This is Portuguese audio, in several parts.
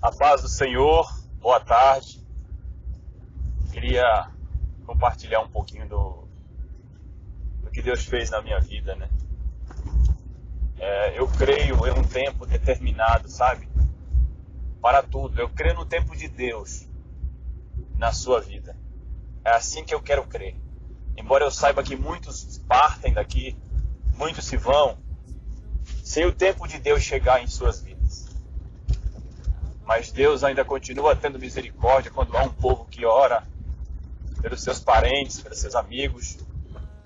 A paz do Senhor, boa tarde. Queria compartilhar um pouquinho do que Deus fez na minha vida, né? Eu creio em um tempo determinado, sabe? Para tudo. Eu creio no tempo de Deus na sua vida. É assim que eu quero crer. Embora eu saiba que muitos partem daqui, muitos se vão, sem o tempo de Deus chegar em suas vidas. Mas Deus ainda continua tendo misericórdia quando há um povo que ora pelos seus parentes, pelos seus amigos,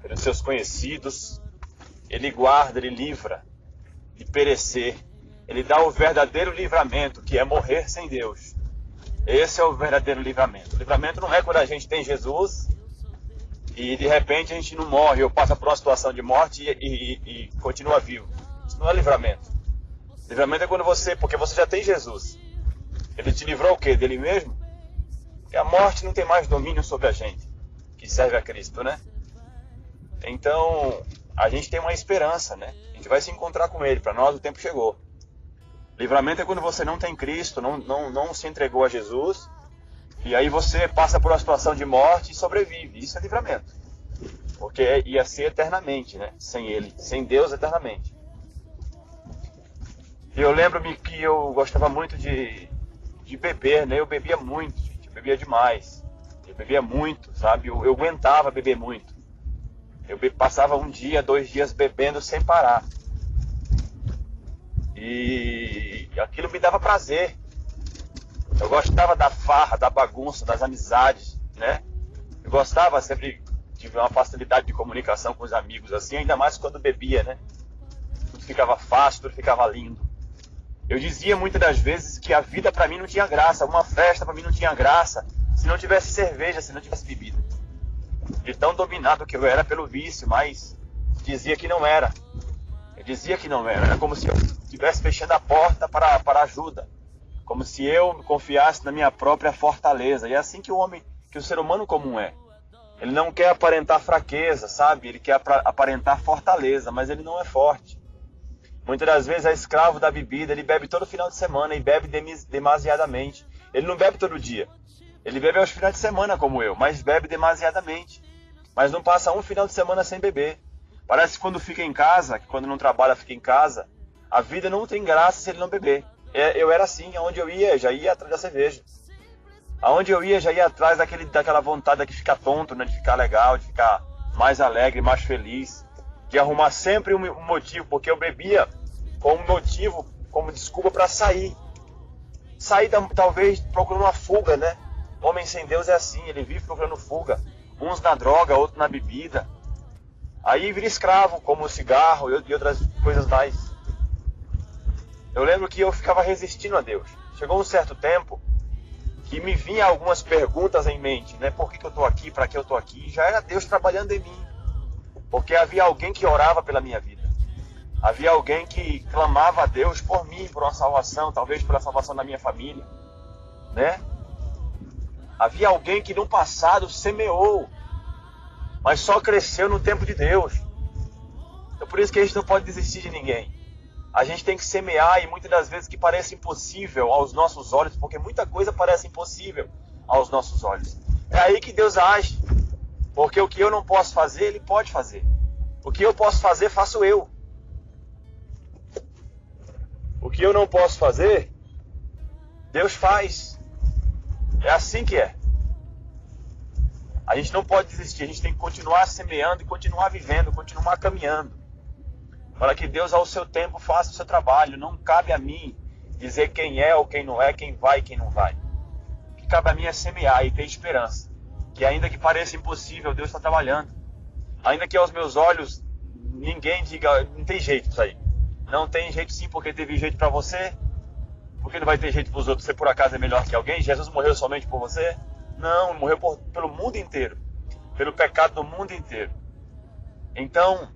pelos seus conhecidos. Ele guarda, ele livra de perecer. Ele dá o verdadeiro livramento, que é morrer sem Deus. Esse é o verdadeiro livramento. O livramento não é quando a gente tem Jesus e de repente a gente não morre ou passa por uma situação de morte e continua vivo. Isso não é livramento. Livramento é quando porque você já tem Jesus. Ele te livrou o quê? Dele mesmo? E a morte não tem mais domínio sobre a gente, que serve a Cristo, né? Então, a gente tem uma esperança, né? A gente vai se encontrar com Ele. Para nós o tempo chegou. Livramento é quando você não tem Cristo, não se entregou a Jesus, e aí você passa por uma situação de morte e sobrevive. Isso é livramento. Porque ia ser eternamente, né? Sem Ele, sem Deus eternamente. E eu lembro-me que eu gostava muito de beber, né? Eu bebia muito, gente. Eu bebia demais. Eu bebia muito, sabe? Eu aguentava beber muito. Eu passava 1 dia, 2 dias bebendo sem parar. E aquilo me dava prazer. Eu gostava da farra, da bagunça, das amizades, né? Eu gostava sempre de uma facilidade de comunicação com os amigos, assim, ainda mais quando bebia, né? Tudo ficava fácil, tudo ficava lindo. Eu dizia muitas das vezes que a vida para mim não tinha graça, uma festa para mim não tinha graça, se não tivesse cerveja, se não tivesse bebida. De tão dominado que eu era pelo vício, mas dizia que não era. Eu dizia que não era. Era como se eu estivesse fechando a porta para ajuda. Como se eu confiasse na minha própria fortaleza. E é assim que o ser humano comum é. Ele não quer aparentar fraqueza, sabe? Ele quer aparentar fortaleza, mas ele não é forte. Muitas das vezes é escravo da bebida, ele bebe todo final de semana e bebe demasiadamente. Ele não bebe todo dia. Ele bebe aos finais de semana como eu, mas bebe demasiadamente. Mas não passa um final de semana sem beber. Parece que quando fica em casa, que quando não trabalha fica em casa, a vida não tem graça se ele não beber. Eu era assim, aonde eu ia, já ia atrás da cerveja. Aonde eu ia, já ia atrás daquela vontade de ficar tonto, né? De ficar legal, de ficar mais alegre, mais feliz. De arrumar sempre um motivo, porque eu bebia como motivo, como desculpa para sair. Sair talvez procurando uma fuga, né? Homem sem Deus é assim, ele vive procurando fuga. Uns na droga, outros na bebida. Aí vira escravo, como o cigarro e outras coisas mais. Eu lembro que eu ficava resistindo a Deus. Chegou um certo tempo que me vinha algumas perguntas em mente, né? Por que eu estou aqui? Para que eu estou aqui? Já era Deus trabalhando em mim. Porque havia alguém que orava pela minha vida. Havia alguém que clamava a Deus por mim, por uma salvação, talvez pela salvação da minha família, né? Havia alguém que no passado semeou, mas só cresceu no tempo de Deus. Então por isso que a gente não pode desistir de ninguém. A gente tem que semear, e muitas das vezes que parece impossível aos nossos olhos, porque muita coisa parece impossível aos nossos olhos. É aí que Deus age. Porque o que eu não posso fazer, Ele pode fazer. O que eu posso fazer, faço eu. O que eu não posso fazer, Deus faz. É assim que é. A gente não pode desistir, a gente tem que continuar semeando e continuar vivendo, continuar caminhando. Para que Deus, ao seu tempo, faça o seu trabalho. Não cabe a mim dizer quem é ou quem não é, quem vai e quem não vai. O que cabe a mim é semear e ter esperança. Que ainda que pareça impossível, Deus está trabalhando. Ainda que aos meus olhos ninguém diga, não tem jeito isso aí. Não tem jeito sim, porque teve jeito para você. Porque não vai ter jeito para os outros. Você por acaso é melhor que alguém? Jesus morreu somente por você? Não, morreu pelo mundo inteiro. Pelo pecado do mundo inteiro. Então,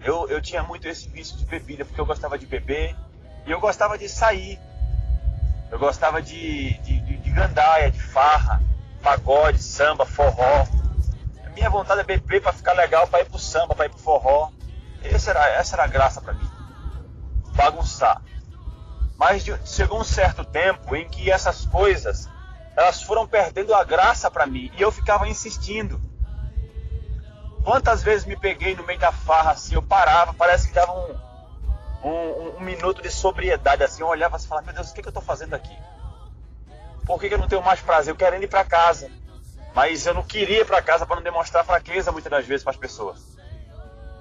eu tinha muito esse vício de bebida, porque eu gostava de beber. E eu gostava de sair. Eu gostava de gandaia, de farra, pagode, samba, forró. A minha vontade é beber para ficar legal, para ir pro samba, para ir pro forró. Essa era a graça para mim. Bagunçar. Mas chegou um certo tempo em que essas coisas, elas foram perdendo a graça para mim. E eu ficava insistindo. Quantas vezes me peguei no meio da farra, assim, eu parava, parece que dava um minuto de sobriedade, assim, eu olhava e falava, meu Deus, o que eu estou fazendo aqui? Por que eu não tenho mais prazer? Eu quero ir para casa. Mas eu não queria ir para casa para não demonstrar fraqueza muitas das vezes para as pessoas.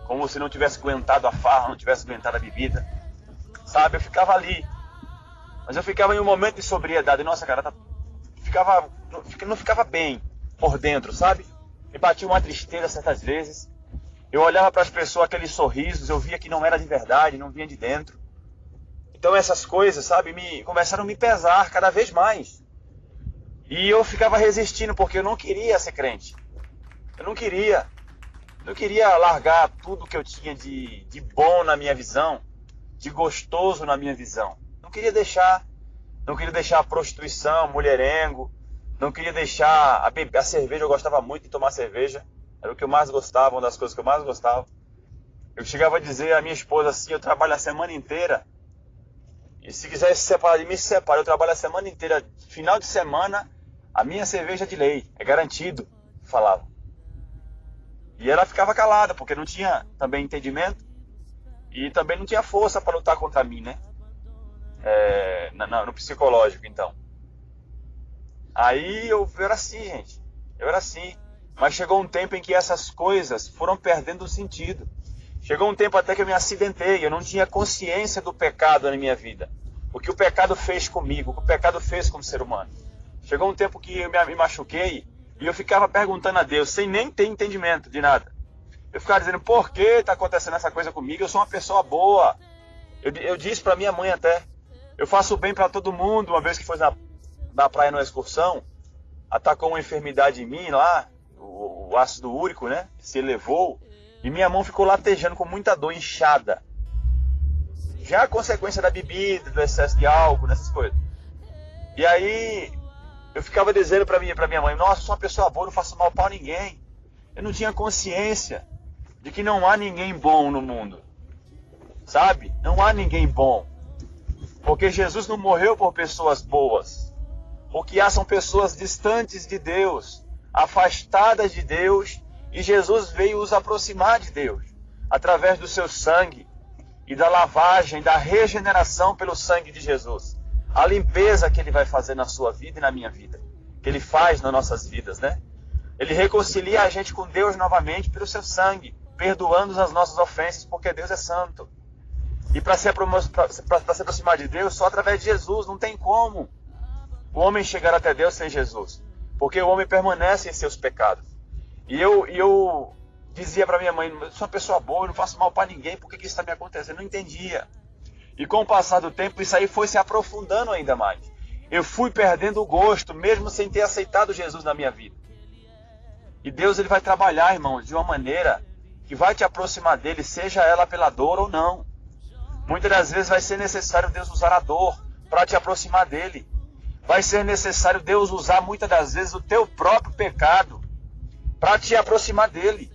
Como se não tivesse aguentado a farra, não tivesse aguentado a bebida. Sabe, eu ficava ali. Mas eu ficava em um momento de sobriedade. Nossa, cara, não ficava bem por dentro, sabe? Me batia uma tristeza certas vezes. Eu olhava para as pessoas, aqueles sorrisos, eu via que não era de verdade, não vinha de dentro. Então essas coisas, sabe, começaram a me pesar cada vez mais. E eu ficava resistindo, porque eu não queria ser crente. Eu não queria. Não queria largar tudo que eu tinha de bom na minha visão, de gostoso na minha visão. Não queria deixar a prostituição, mulherengo. Não queria deixar a cerveja. Eu gostava muito de tomar cerveja. Era o que eu mais gostava, uma das coisas que eu mais gostava. Eu chegava a dizer à minha esposa assim, eu trabalho a semana inteira. E se quiser se separar de mim, se separa. Eu trabalho a semana inteira. Final de semana, a minha cerveja é de lei. É garantido, falava. E ela ficava calada, porque não tinha também entendimento. E também não tinha força para lutar contra mim, né? No psicológico, então. Aí eu era assim, gente. Eu era assim. Mas chegou um tempo em que essas coisas foram perdendo o sentido. Chegou um tempo até que eu me acidentei. Eu não tinha consciência do pecado na minha vida. O que o pecado fez comigo, o que o pecado fez como ser humano. Chegou um tempo que eu me machuquei e eu ficava perguntando a Deus, sem nem ter entendimento de nada. Eu ficava dizendo, por que está acontecendo essa coisa comigo? Eu sou uma pessoa boa. Eu disse para minha mãe até, eu faço bem para todo mundo. Uma vez que foi na praia numa excursão, atacou uma enfermidade em mim lá, o ácido úrico, né? Se elevou e minha mão ficou latejando com muita dor, inchada. Já a consequência da bebida, do excesso de álcool, nessas coisas. E aí eu ficava dizendo para minha mãe, nossa, eu sou uma pessoa boa, não faço mal para ninguém. Eu não tinha consciência de que não há ninguém bom no mundo. Sabe? Não há ninguém bom. Porque Jesus não morreu por pessoas boas. O que há são pessoas distantes de Deus, afastadas de Deus, e Jesus veio os aproximar de Deus, através do seu sangue, e da lavagem, da regeneração pelo sangue de Jesus. A limpeza que Ele vai fazer na sua vida e na minha vida. Que Ele faz nas nossas vidas, né? Ele reconcilia a gente com Deus novamente pelo seu sangue, perdoando as nossas ofensas, porque Deus é santo. E para se aproximar de Deus, só através de Jesus, não tem como o homem chegar até Deus sem Jesus. Porque o homem permanece em seus pecados. E eu dizia para minha mãe, eu sou uma pessoa boa, eu não faço mal para ninguém, por que isso está me acontecendo? Eu não entendia. E com o passar do tempo, isso aí foi se aprofundando ainda mais. Eu fui perdendo o gosto, mesmo sem ter aceitado Jesus na minha vida. E Deus, Ele vai trabalhar, irmão, de uma maneira que vai te aproximar dEle, seja ela pela dor ou não. Muitas das vezes vai ser necessário Deus usar a dor para te aproximar dEle. Vai ser necessário Deus usar muitas das vezes o teu próprio pecado para te aproximar dEle.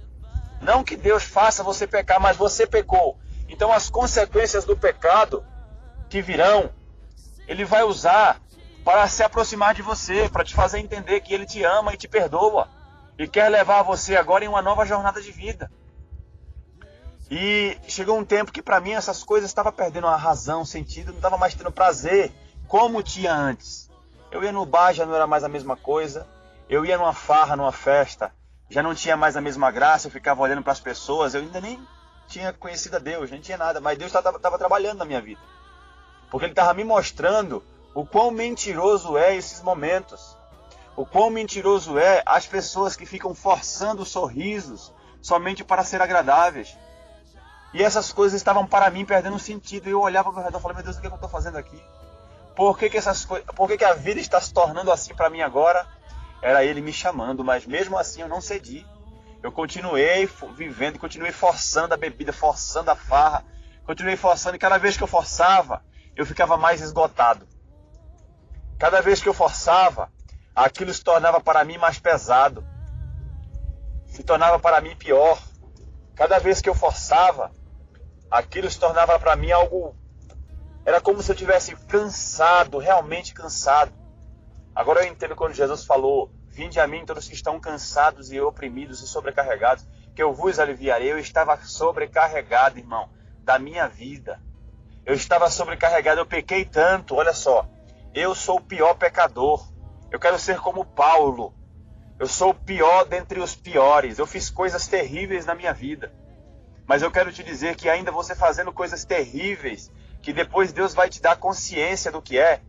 Não que Deus faça você pecar, mas você pecou. Então as consequências do pecado que virão, Ele vai usar para se aproximar de você, para te fazer entender que Ele te ama e te perdoa. E quer levar você agora em uma nova jornada de vida. E chegou um tempo que para mim essas coisas estavam perdendo a razão, o sentido, não estava mais tendo prazer como tinha antes. Eu ia no bar, já não era mais a mesma coisa. Eu ia numa farra, numa festa, já não tinha mais a mesma graça. Eu ficava olhando para as pessoas, eu ainda nem tinha conhecido a Deus, nem tinha nada. Mas Deus estava trabalhando na minha vida. Porque Ele estava me mostrando o quão mentiroso é esses momentos. O quão mentiroso é as pessoas que ficam forçando sorrisos somente para ser agradáveis. E essas coisas estavam para mim perdendo sentido. E eu olhava ao meu redor e falava, meu Deus, o que eu estou fazendo aqui? Por que a vida está se tornando assim para mim agora? Era Ele me chamando, mas mesmo assim eu não cedi. Eu continuei vivendo, continuei forçando a bebida, forçando a farra. Continuei forçando e cada vez que eu forçava, eu ficava mais esgotado. Cada vez que eu forçava, aquilo se tornava para mim mais pesado. Se tornava para mim pior. Cada vez que eu forçava, aquilo se tornava para mim algo Era como se eu tivesse cansado, realmente cansado. Agora eu entendo quando Jesus falou: vinde a mim todos que estão cansados e oprimidos e sobrecarregados, que eu vos aliviarei. Eu estava sobrecarregado, irmão, da minha vida. Eu estava sobrecarregado, eu pequei tanto, olha só. Eu sou o pior pecador. Eu quero ser como Paulo. Eu sou o pior dentre os piores. Eu fiz coisas terríveis na minha vida. Mas eu quero te dizer que ainda você fazendo coisas terríveis, que depois Deus vai te dar consciência do que é,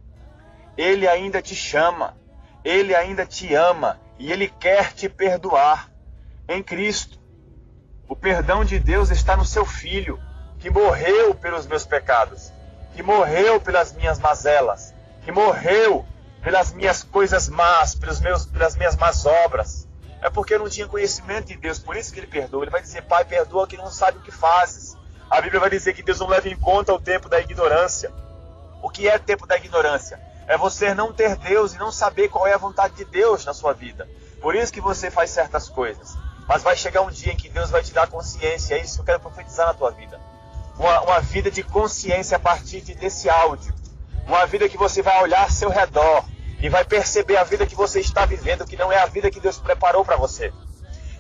Ele ainda te chama, Ele ainda te ama e Ele quer te perdoar em Cristo. O perdão de Deus está no seu Filho, que morreu pelos meus pecados, que morreu pelas minhas mazelas, que morreu pelas minhas coisas más, pelas minhas más obras. É porque eu não tinha conhecimento de Deus, por isso que Ele perdoa. Ele vai dizer: Pai, perdoa que não sabe o que fazes. A Bíblia vai dizer que Deus não leva em conta o tempo da ignorância. O que é tempo da ignorância? É você não ter Deus e não saber qual é a vontade de Deus na sua vida. Por isso que você faz certas coisas. Mas vai chegar um dia em que Deus vai te dar consciência. É isso que eu quero profetizar na tua vida. Uma vida de consciência a partir desse áudio. Uma vida que você vai olhar ao seu redor e vai perceber a vida que você está vivendo, que não é a vida que Deus preparou para você.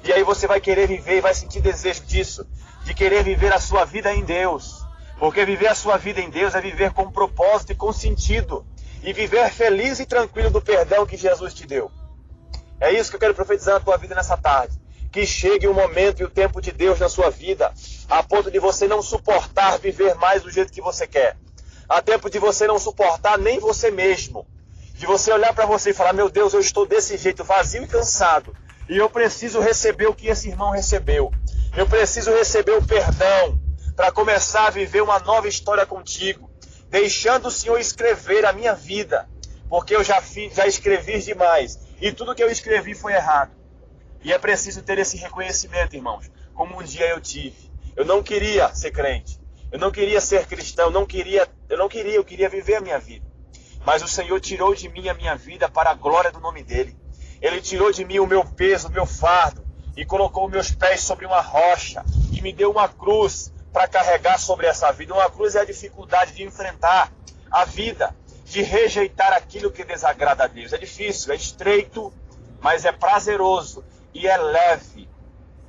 E aí você vai querer viver e vai sentir desejo disso, de querer viver a sua vida em Deus. Porque viver a sua vida em Deus é viver com propósito e com sentido. E viver feliz e tranquilo do perdão que Jesus te deu. É isso que eu quero profetizar na tua vida nessa tarde. Que chegue o momento e o tempo de Deus na sua vida, a ponto de você não suportar viver mais do jeito que você quer. A tempo de você não suportar nem você mesmo. De você olhar para você e falar: meu Deus, eu estou desse jeito, vazio e cansado. E eu preciso receber o que esse irmão recebeu. Eu preciso receber o perdão para começar a viver uma nova história contigo. Deixando o Senhor escrever a minha vida. Porque eu já escrevi demais. E tudo que eu escrevi foi errado. E é preciso ter esse reconhecimento, irmãos. Como um dia eu tive. Eu não queria ser crente. Eu não queria ser cristão. Eu queria viver a minha vida. Mas o Senhor tirou de mim a minha vida para a glória do nome dEle. Ele tirou de mim o meu peso, o meu fardo, e colocou meus pés sobre uma rocha, e me deu uma cruz para carregar sobre essa vida. Uma cruz é a dificuldade de enfrentar a vida, de rejeitar aquilo que desagrada a Deus. É difícil, é estreito, mas é prazeroso, e é leve.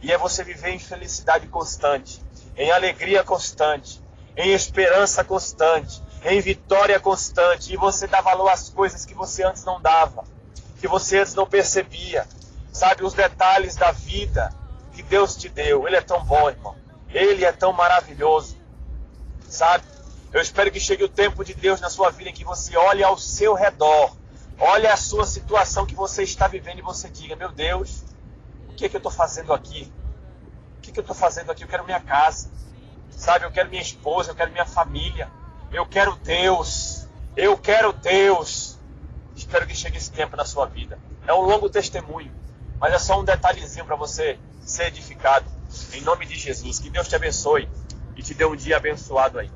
E é você viver em felicidade constante, em alegria constante, em esperança constante, em vitória constante, e você dá valor às coisas que você antes não dava, que você antes não percebia, sabe, os detalhes da vida que Deus te deu. Ele é tão bom, irmão, Ele é tão maravilhoso, sabe? Eu espero que chegue o tempo de Deus na sua vida em que você olhe ao seu redor, olhe a sua situação que você está vivendo e você diga: meu Deus, o que é que eu estou fazendo aqui? O que é que eu estou fazendo aqui? Eu quero minha casa, sabe, eu quero minha esposa, eu quero minha família. Eu quero Deus. Eu quero Deus. Espero que chegue esse tempo na sua vida. É um longo testemunho, mas é só um detalhezinho para você ser edificado. Em nome de Jesus. Que Deus te abençoe e te dê um dia abençoado aí.